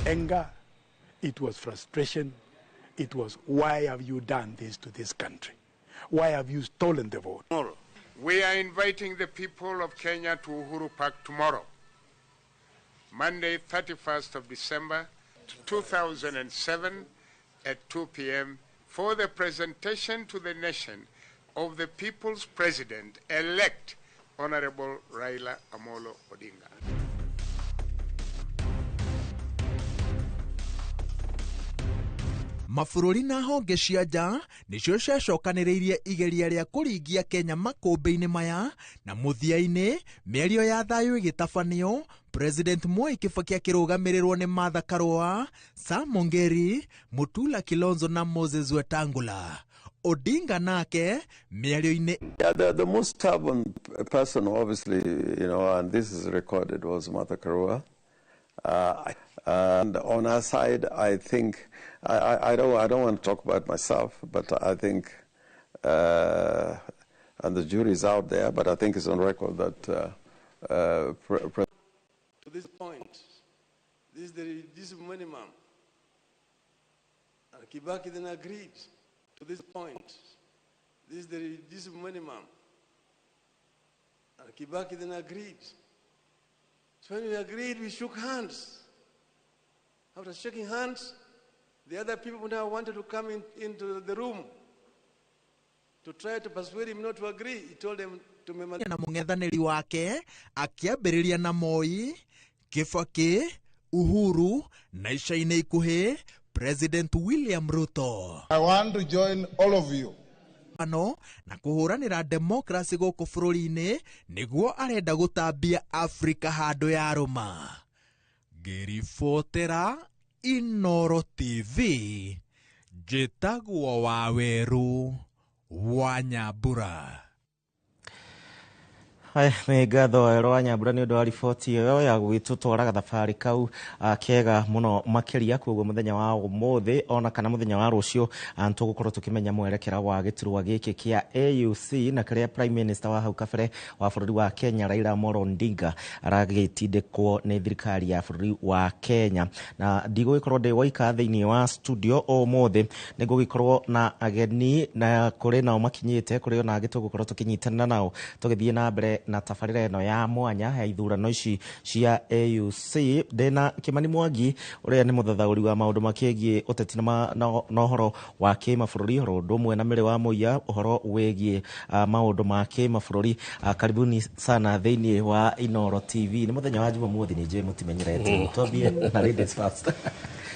anger, it was frustration, it was, why have you done this to this country? Why have you stolen the vote? We are inviting the people of Kenya to Uhuru Park tomorrow, Monday, 31st of December, 2007 at 2 p.m. for the presentation to the nation of the people's president-elect, Honorable Raila Amolo Odinga. Mabũrũri na honge cia nja nĩcio ciacokanĩrĩirie igeria rĩa kũringia Kenya makũmbĩ-inĩ maya, na mũthia-inĩ mĩario ya thayũ ĩgĩtabanio, President Mwai Kibaki akĩrũgamĩrĩrwo nĩ Martha Karua, Sam Ongeri, Mutula Kilonzo na Moses Wetangula. Odinga nake mĩario-inĩ. The most stubborn person, obviously, and this is recorded, was Martha Karua. And on our side, I think, I don't want to talk about myself, but I think, and the jury is out there, but I think it's on record that to this point, this is the reduced minimum. And Kibaki then agreed to this point. This is the reduced minimum. And Kibaki then agreed. So when we agreed, we shook hands. After shaking hands, the other people now wanted to come into the room to try to persuade him not to agree. He told them to remember. Na mũng'ethanĩri wake akĩambĩrĩria na Moi, Kibaki, Uhuru na ica-inĩ ikuhĩ President William Ruto. I want to join all of you. Na kũhũranĩra democracy gũkũ bũrũri-inĩ nĩguo arenda gũtambia Afrika handũ ya Roma. Ngĩribotera Inooro TV, njĩtagwo Waweru wa Nyambura. Nĩ ngatho Rwa Nyambura nĩ ũndũ wa riboti ĩyo ya gwĩtũtwara gathabarĩ kau kega mũno makĩria, koguo mũthenya wa ũmũthĩ ona kana mũthenya wa rũciũ tũgũkorwo tũkĩmenya mwerekera wa gĩturwa gĩkĩ kĩa AUC na kĩrĩa Prime Minister wa hau kabere wa bũrũri wa Kenya Raila Amolo Odinga aragĩtindĩkwo nĩ thirikari ya bũrũri wa Kenya. Na ndigũgĩkorwo ndĩ waika thĩinĩ wa studio ũmũthĩ, nĩgũgĩkorwo na ageni na kũrĩ nao makinyĩte, kũrĩ ona angĩ tũgũkorwo tũkĩnyitanĩra nao tũgĩthiĩ na mbere na tabarĩra ĩno ya mwanya ya ithurano ici cia AUC. Ndĩna Kimani Mwangi ũrĩa nĩ mũthathaũri wa maũndũ makĩgiĩ ũteti na ũhoro wa kĩmabũrũri, ũhoro ũndũ ũmwe na Mĩrĩ wa Mũiya, ũhoro wĩgiĩ maũndũ ma kĩmabũrũri. Karibuni sana thĩinĩ wa Inooro TV. Nĩ mũthenya wa Jumamothi, nĩ njũĩ mũtimenyerete. Twambie na ladies first.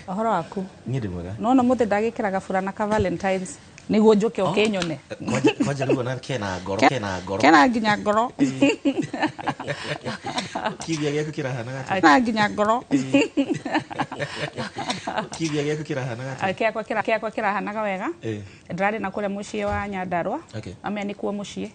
Ũhoro waku? Niĩ ndĩ mwega. No mũthĩ ndagĩkĩra gaburana ka Valentines nĩguo njoke ũkĩnyone. Kwanja rĩu ona kena ngoro. Kena nginya ngoro. Kiria gĩaku kĩrahana gatũ. Kena nginya ngoro. Kiria gĩaku kĩrahana gatũ. Kĩakwa kĩrahanaga wega. Ndĩrarĩ na kũrĩa mũciĩ wa Nyandarua. Amenya nĩ kuo mũciĩ.